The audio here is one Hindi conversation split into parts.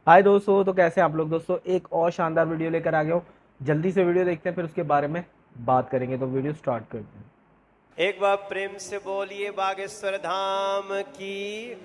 हाय दोस्तों, तो कैसे हैं आप लोग। दोस्तों एक और शानदार वीडियो लेकर आ गया हूँ। जल्दी से वीडियो देखते हैं, फिर उसके बारे में बात करेंगे। तो वीडियो स्टार्ट करते हैं। एक बार प्रेम से बोलिए बागेश्वर धाम की।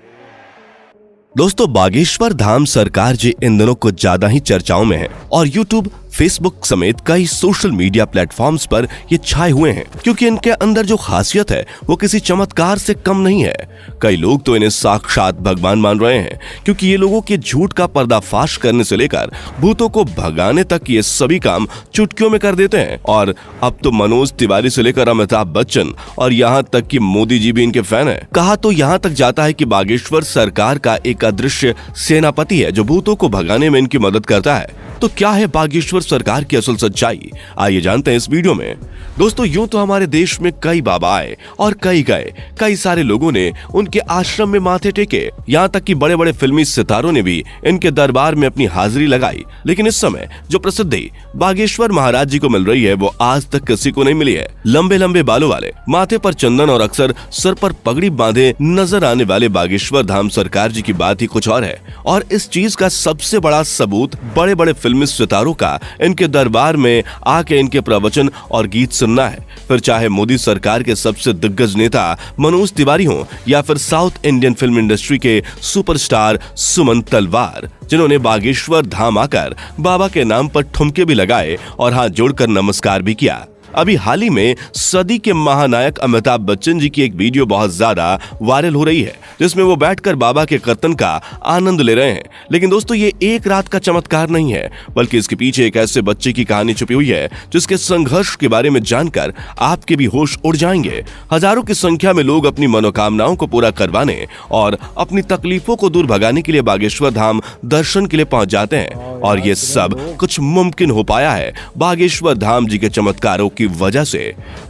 दोस्तों बागेश्वर धाम सरकार जी इन दिनों कुछ ज्यादा ही चर्चाओं में है और YouTube, फेसबुक समेत कई सोशल मीडिया प्लेटफॉर्म्स पर ये छाए हुए हैं क्योंकि इनके अंदर जो खासियत है वो किसी चमत्कार से कम नहीं है। कई लोग तो इन्हें साक्षात भगवान मान रहे हैं क्योंकि ये लोगों के झूठ का पर्दाफाश करने से लेकर भूतों को भगाने तक ये सभी काम चुटकियों में कर देते हैं। और अब तो मनोज तिवारी से लेकर अमिताभ बच्चन और यहाँ तक कि मोदी जी भी इनके फैन है। कहा तो यहाँ तक जाता है कि बागेश्वर सरकार का एक अदृश्य सेनापति है जो भूतों को भगाने में इनकी मदद करता है। तो क्या है बागेश्वर सरकार की असल सच्चाई, आइए जानते हैं इस वीडियो में। दोस्तों यूं तो हमारे देश में कई बाबा आए और कई गए, कई सारे लोगों ने उनके आश्रम में माथे टेके, यहाँ तक कि बड़े बड़े फिल्मी सितारों ने भी इनके दरबार में अपनी हाजिरी लगाई। लेकिन इस समय जो प्रसिद्धि बागेश्वर महाराज जी को मिल रही है वो आज तक किसी को नहीं मिली है। लंबे लंबे बालों वाले, माथे पर चंदन और अक्सर सर पर पगड़ी बांधे नजर आने वाले बागेश्वर धाम सरकार जी की बात ही कुछ और है। और इस चीज का सबसे बड़ा सबूत बड़े बड़े फिल्मी सितारों का इनके दरबार में आके इनके प्रवचन और गीत सुनना है। फिर चाहे मोदी सरकार के सबसे दिग्गज नेता मनोज तिवारी हो या फिर साउथ इंडियन फिल्म इंडस्ट्री के सुपरस्टार सुमन तलवार, जिन्होंने बागेश्वर धाम आकर बाबा के नाम पर ठुमके भी लगाए और हाथ जोड़कर नमस्कार भी किया। अभी हाल ही में सदी के महानायक अमिताभ बच्चन जी की एक वीडियो बहुत ज्यादा वायरल हो रही है जिसमें वो बैठकर बाबा के कीर्तन का आनंद ले रहे हैं। लेकिन दोस्तों ये एक रात का चमत्कार नहीं है, बल्कि इसके पीछे एक ऐसे बच्चे की कहानी छुपी हुई है जिसके संघर्ष के बारे में जानकर आपके भी होश उड़ जाएंगे। हजारों की संख्या में लोग अपनी मनोकामनाओं को पूरा करवाने और अपनी तकलीफों को दूर भगाने के लिए बागेश्वर धाम दर्शन के लिए पहुंच जाते हैं और ये सब कुछ मुमकिन हो पाया है बागेश्वर धाम जी के चमत्कारों की वजह से।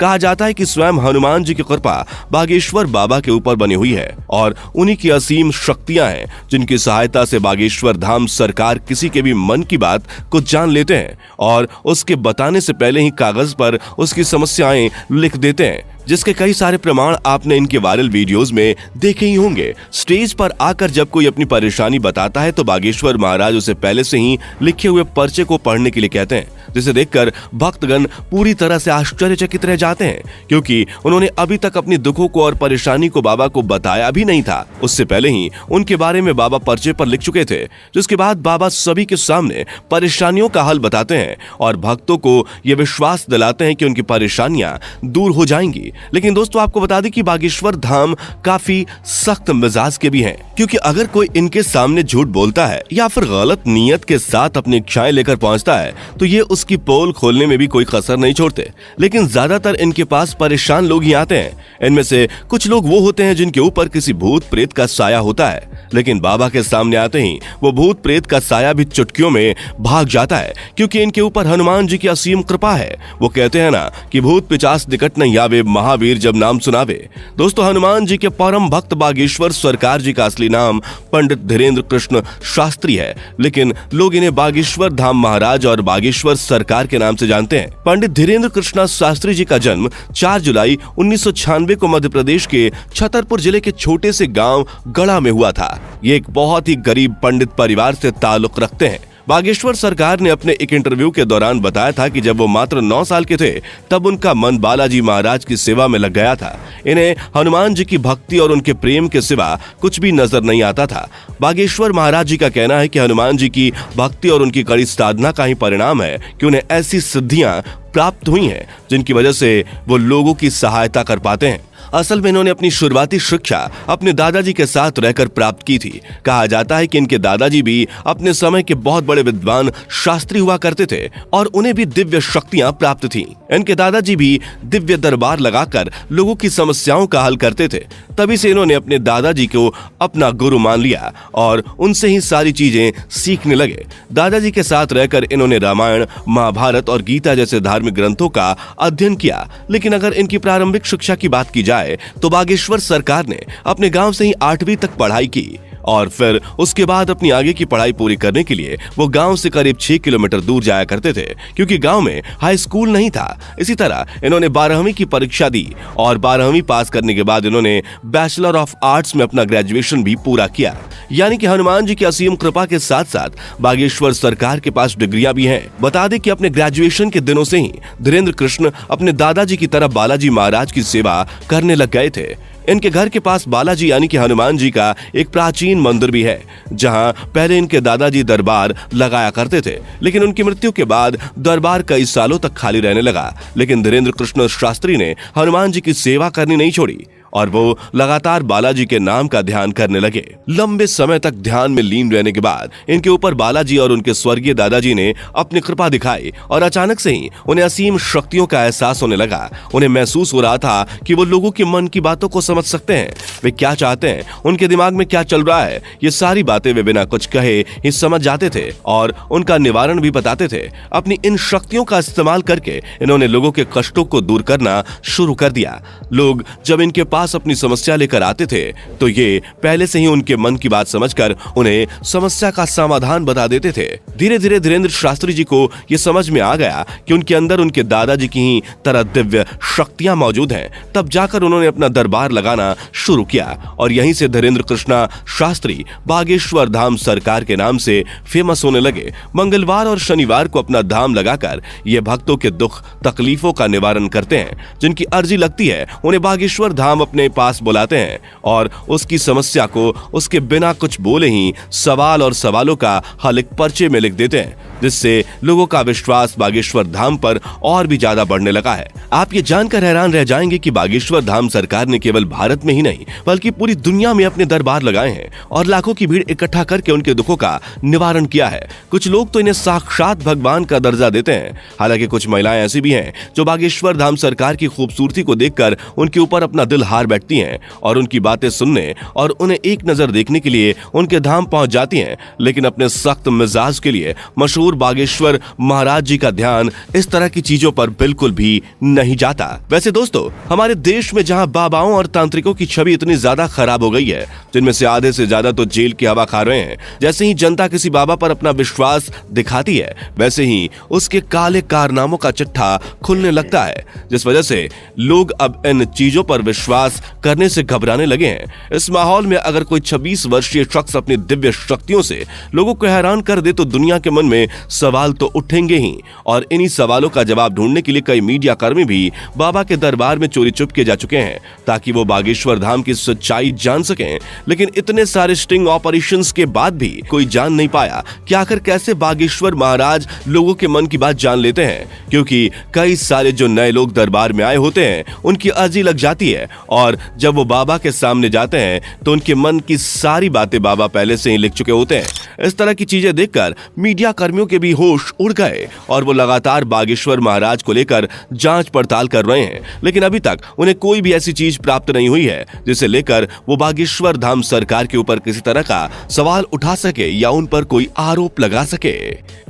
कहा जाता है कि स्वयं हनुमान जी की कृपा बागेश्वर बाबा के ऊपर बनी हुई है और उन्हीं की असीम शक्तियां हैं जिनकी सहायता से बागेश्वर धाम सरकार किसी के भी मन की बात को जान लेते हैं और उसके बताने से पहले ही कागज पर उसकी समस्याएं लिख देते हैं, जिसके कई सारे प्रमाण आपने इनके वायरल वीडियोस में देखे ही होंगे। स्टेज पर आकर जब कोई अपनी परेशानी बताता है तो बागेश्वर महाराज उसे पहले से ही लिखे हुए पर्चे को पढ़ने के लिए कहते हैं, जिसे देखकर भक्तगण पूरी तरह से आश्चर्यचकित रह जाते हैं क्योंकि उन्होंने अभी तक अपनी दुखों को और परेशानी को बाबा को बताया भी नहीं था। उससे पहले ही उनके बारे में बाबा पर्चे पर लिख चुके थे, जिसके बाद बाबा सभी के सामने परेशानियों का हल बताते हैं और भक्तों को ये विश्वास दिलाते हैं कि उनकी परेशानियां दूर हो जाएंगी। लेकिन दोस्तों आपको बता दें कि बागेश्वर धाम काफी सख्त मिजाज के भी हैं, क्योंकि अगर कोई इनके सामने झूठ बोलता है या फिर गलत नीयत के साथ अपनी इच्छाएं लेकर पहुंचता है तो ये उसकी पोल खोलने में भी कोई कसर नहीं छोड़ते। लेकिन ज्यादातर इनके पास परेशान लोग ही आते हैं। इनमें से कुछ लोग वो होते हैं जिनके ऊपर किसी भूत प्रेत का साया होता है, लेकिन बाबा के सामने आते ही वो भूत प्रेत का साया भी चुटकियों में भाग जाता है क्योंकि इनके ऊपर हनुमान जी की असीम कृपा है। वो कहते हैं ना कि भूत पिचास निकट नहीं आवे, महावीर जब नाम सुनावे। दोस्तों हनुमान जी के परम भक्त बागेश्वर सरकार जी का असली नाम पंडित धीरेन्द्र कृष्ण शास्त्री है, लेकिन लोग इन्हें बागेश्वर धाम महाराज और बागेश्वर सरकार के नाम से जानते हैं। पंडित धीरेन्द्र कृष्ण शास्त्री जी का जन्म 4 जुलाई 1996 को मध्य प्रदेश के छतरपुर जिले के छोटे से गांव गढ़ा में हुआ था। ये एक बहुत ही गरीब पंडित परिवार से ताल्लुक रखते हैं। बागेश्वर सरकार ने अपने एक इंटरव्यू के दौरान बताया था कि जब वो मात्र 9 साल के थे तब उनका मन बालाजी महाराज की सेवा में लग गया था। इन्हें हनुमान जी की भक्ति और उनके प्रेम के सिवा कुछ भी नजर नहीं आता था। बागेश्वर महाराज जी का कहना है कि हनुमान जी की भक्ति और उनकी कड़ी साधना का ही परिणाम है कि उन्हें ऐसी सिद्धियां प्राप्त हुई हैं जिनकी वजह से वो लोगों की सहायता कर पाते हैं। असल में इन्होंने अपनी शुरुआती शिक्षा अपने दादाजी के साथ रहकर प्राप्त की थी। कहा जाता है कि इनके दादाजी भी अपने समय के बहुत बड़े विद्वान शास्त्री हुआ करते थे और उन्हें भी दिव्य शक्तियां प्राप्त थीं। इनके दादाजी भी दिव्य दरबार लगाकर लोगों की समस्याओं का हल करते थे। तभी से इन्होंने अपने दादाजी को अपना गुरु मान लिया और उनसे ही सारी चीजें सीखने लगे। दादाजी के साथ रहकर इन्होंने रामायण, महाभारत और गीता जैसे धार्मिक ग्रंथों का अध्ययन किया। लेकिन अगर इनकी प्रारंभिक शिक्षा की बात की जाए तो बागेश्वर सरकार ने अपने गांव से ही 8वीं तक पढ़ाई की। और फिर उसके बाद अपनी आगे की पढ़ाई पूरी करने के लिए वो गांव से करीब 6 किलोमीटर दूर जाया करते थे, क्योंकि गांव में हाई स्कूल नहीं था। इसी तरह इन्होंने 12वीं की परीक्षा दी और 12वीं पास करने के बाद इन्होंने बैचलर ऑफ आर्ट्स में अपना ग्रेजुएशन भी पूरा किया। यानी कि हनुमान जी की असीम कृपा के साथ साथ बागेश्वर सरकार के पास डिग्रियां भी हैं। बता दें कि अपने ग्रेजुएशन के दिनों से ही धीरेन्द्र कृष्ण अपने दादाजी की तरह बालाजी महाराज की सेवा करने लग गए थे। इनके घर के पास बालाजी यानी कि हनुमान जी का एक प्राचीन मंदिर भी है, जहां पहले इनके दादाजी दरबार लगाया करते थे, लेकिन उनकी मृत्यु के बाद दरबार कई सालों तक खाली रहने लगा। लेकिन धीरेन्द्र कृष्ण शास्त्री ने हनुमान जी की सेवा करनी नहीं छोड़ी और वो लगातार बालाजी के नाम का ध्यान करने लगे। लंबे समय तक ध्यान में लीन रहने के बाद इनके ऊपर बालाजी और उनके स्वर्गीय दादाजी ने अपनी कृपा दिखाई और अचानक से ही उन्हें असीम शक्तियों का एहसास होने लगा। उन्हें महसूस हो रहा था कि वो लोगों के मन की बातों को समझ सकते हैं, वे क्या चाहते हैं, उनके दिमाग में क्या चल रहा है। ये सारी बातें वे बिना कुछ कहे ही समझ जाते थे और उनका निवारण भी बताते थे। अपनी इन शक्तियों का इस्तेमाल करके इन्होंने लोगों के कष्टों को दूर करना शुरू कर दिया। लोग जब इनके पास अपनी समस्या लेकर आते थे तो ये पहले से ही उनके मन की बात समझकर उन्हें समस्या का समाधान बता देते थे। धीरे धीरे धीरेन्द्र शास्त्री जी को ये समझ में आ गया कि उनके अंदर उनके दादाजी की ही तरह दिव्य शक्तियां मौजूद हैं। तब जाकर उन्होंने अपना दरबार लगाना शुरू किया और यहीं से धीरेन्द्र कृष्णा शास्त्री बागेश्वर धाम सरकार के नाम से फेमस होने लगे। मंगलवार और शनिवार को अपना धाम लगाकर ये भक्तों के दुख तकलीफों का निवारण करते हैं। जिनकी अर्जी लगती है उन्हें बागेश्वर धाम अपने पास बुलाते हैं और उसकी समस्या को उसके बिना कुछ बोले ही सवाल और सवालों का हल एक पर्चे में लिख देते हैं, जिससे लोगों का विश्वास बागेश्वर धाम पर और भी ज्यादा बढ़ने लगा है। आप ये जानकर हैरान रह जाएंगे कि बागेश्वर धाम सरकार ने केवल भारत में ही नहीं बल्कि पूरी दुनिया में अपने दरबार लगाए हैं और लाखों की भीड़ इकट्ठा करके उनके दुखों का निवारण किया है। कुछ लोग तो इन्हें साक्षात भगवान का दर्जा देते हैं। हालांकि कुछ महिलाएं ऐसी भी हैं जो बागेश्वर धाम सरकार की खूबसूरती को देखकर उनके ऊपर अपना दिल हार बैठती हैं और उनकी बातें सुनने और उन्हें एक नजर देखने के लिए उनके धाम पहुंच जाती हैं। लेकिन अपने सख्त मिजाज के लिए मशहूर बागेश्वर महाराज जी का ध्यान इस तरह की चीजों पर बिल्कुल भी नहीं जाता। वैसे दोस्तों, हमारे देश में जहां बाबाओं और तांत्रिकों की छवि इतनी ज्यादा खराब हो गई है, जिनमें से आधे से ज्यादा तो जेल की हवा खा रहे हैं, जैसे ही जनता किसी बाबा पर अपना विश्वास दिखाती है वैसे ही उसके काले कारनामों का चिट्ठा खुलने लगता है, जिस वजह से लोग अब इन चीजों पर विश्वास करने से घबराने लगे हैं। इस माहौल में अगर कोई 26 वर्षीय शख्स अपनी दिव्य शक्तियों से लोगों को हैरान कर दे तो दुनिया के मन में सवाल तो उठेंगे ही, और इन्हीं सवालों का जवाब ढूंढने के लिए कई मीडिया कर्मी भी बाबा के दरबार में चोरी चुपके जा चुके हैं ताकि वो बागेश्वर धाम की सच्चाई जान सकें। लेकिन इतने सारे स्टिंग ऑपरेशंस के बाद भी कोई जान नहीं पाया कि आखिर कैसे बागेश्वर महाराज लोगों के मन की बात जान लेते हैं, क्योंकि कई सारे जो नए लोग दरबार में आए होते हैं उनकी अर्जी लग जाती है और जब वो बाबा के सामने जाते हैं तो उनके मन की सारी बातें बाबा पहले से ही लिख चुके होते हैं। इस तरह की चीजें देखकर मीडिया कर्मियों के भी होश उड़ गए और वो लगातार बागेश्वर महाराज को लेकर जांच पड़ताल कर रहे हैं, लेकिन अभी तक उन्हें कोई भी ऐसी चीज प्राप्त नहीं हुई है जिसे लेकर वो बागेश्वर धाम सरकार के ऊपर किसी तरह का सवाल उठा सके या उन पर कोई आरोप लगा सके।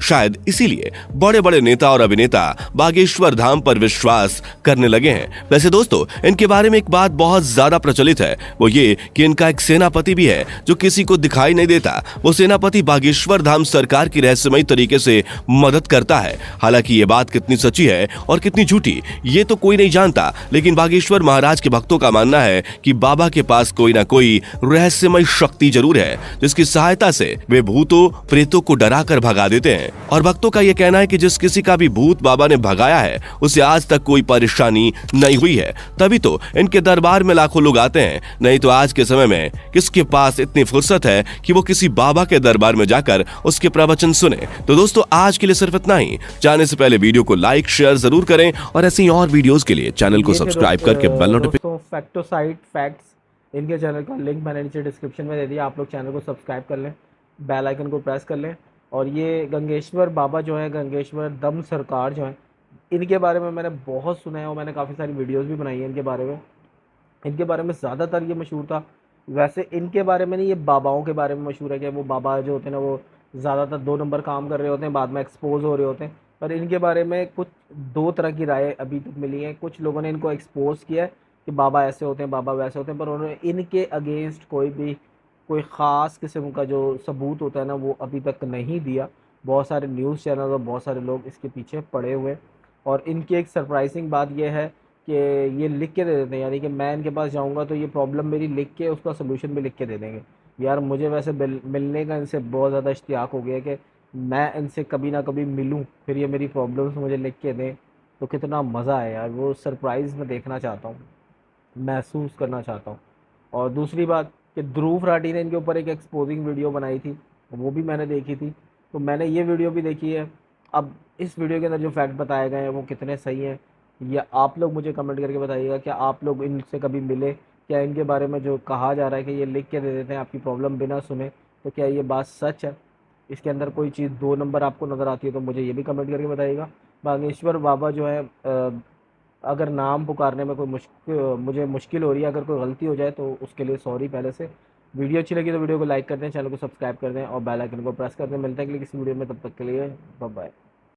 शायद इसीलिए बड़े बड़े नेता और अभिनेता बागेश्वर धाम पर विश्वास करने लगे हैं। वैसे दोस्तों, इनके बारे में एक बात बहुत ज्यादा प्रचलित है, वो ये कि इनका एक सेनापति भी है जो किसी को दिखाई नहीं देता। वो सेनापति बागेश्वर धाम सरकार की रहस्यमयी तरीके से मदद करता है। हालांकि ये बात कितनी सच्ची है और कितनी झूठी ये तो कोई नहीं जानता, लेकिन बागेश्वर महाराज के भक्तों का मानना है कि बाबा के पास कोई ना कोई रहस्यमय शक्ति जरूर है जिसकी सहायता से वे भूतों प्रेतों को डरा कर भगा देते हैं। और भक्तों का यह कहना है कि जिस किसी का भी भूत बाबा ने भगाया है उसे आज तक कोई परेशानी नहीं हुई है। तभी तो इनके दरबार में लाखों लोग आते हैं, नहीं तो आज के समय में किसके पास इतनी फुर्सत है कि वो किसी बाबा के दरबार में जाकर उसके प्रवचन सुने। तो दोस्तों, आज के लिए सिर्फ इतना ही। जाने से पहले वीडियो को लाइक शेयर जरूर करें और ऐसी और वीडियोस के लिए चैनल को सब्सक्राइब करके बेल नोटिफिकेशन फैक्टोसाइड फैक्ट्स इनके चैनल का लिंक मैंने नीचे डिस्क्रिप्शन में दे दिया। आप लोग चैनल को सब्सक्राइब कर लें, बेल आइकन को प्रेस कर लें। और ये गंगेश्वर बाबा जो है, गंगेश्वर दम सरकार जो है, इनके बारे में मैंने बहुत सुना है और मैंने काफ़ी सारी वीडियोस भी बनाई है इनके बारे में। इनके बारे में ज़्यादातर ये मशहूर था। वैसे इनके बारे में नहीं, ये बाबाओं के बारे में मशहूर है कि वो बाबा जो होते हैं ना वो ज़्यादातर 2 नंबर काम कर रहे होते हैं, बाद में एक्सपोज हो रहे होते हैं। पर इनके बारे में कुछ 2 तरह की राय अभी तक मिली है। कुछ लोगों ने इनको एक्सपोज किया है कि बाबा ऐसे होते हैं, बाबा वैसे होते हैं, पर उन्होंने इनके अगेंस्ट कोई भी कोई ख़ास किस्म का जो सबूत होता है ना वो अभी तक नहीं दिया। बहुत सारे न्यूज़ चैनल और बहुत सारे लोग इसके पीछे पड़े हुए, और इनकी एक सरप्राइजिंग बात यह है कि ये लिख के दे देते हैं, यानी कि मैं इनके पास जाऊंगा तो ये प्रॉब्लम मेरी लिख के उसका सोल्यूशन भी लिख के दे देंगे। यार मुझे वैसे मिलने का इनसे बहुत ज़्यादा इश्तियाक हो गया है कि मैं इनसे कभी ना कभी मिलूं, फिर ये मेरी प्रॉब्लम्स मुझे लिख के दें, तो कितना मज़ा है यार। वो सरप्राइज़ मैं देखना चाहता हूँ, महसूस करना चाहता हूँ। और दूसरी बात कि ध्रुव राठी ने इनके ऊपर एक एक्सपोजिंग वीडियो बनाई थी, वो भी मैंने देखी थी, तो मैंने ये वीडियो भी देखी है। अब इस वीडियो के अंदर जो फैक्ट बताए गए हैं वो कितने सही हैं, या आप लोग मुझे कमेंट करके बताइएगा। क्या आप लोग इनसे कभी मिले? क्या इनके बारे में जो कहा जा रहा है कि ये लिख के दे देते हैं आपकी प्रॉब्लम बिना सुने, तो क्या ये बात सच है? इसके अंदर कोई चीज़ 2 नंबर आपको नज़र आती है तो मुझे ये भी कमेंट करके बताइएगा। बागेश्वर बाबा जो है अगर नाम पुकारने में कोई मुझे मुश्किल हो रही है, अगर कोई गलती हो जाए तो उसके लिए सॉरी पहले से। वीडियो अच्छी लगी तो वीडियो को लाइक कर दें, चैनल को सब्सक्राइब कर दें और बेल आइकन को प्रेस कर दें। मिलते हैं अगली किसी वीडियो में, तब तक के लिए बाय बाय।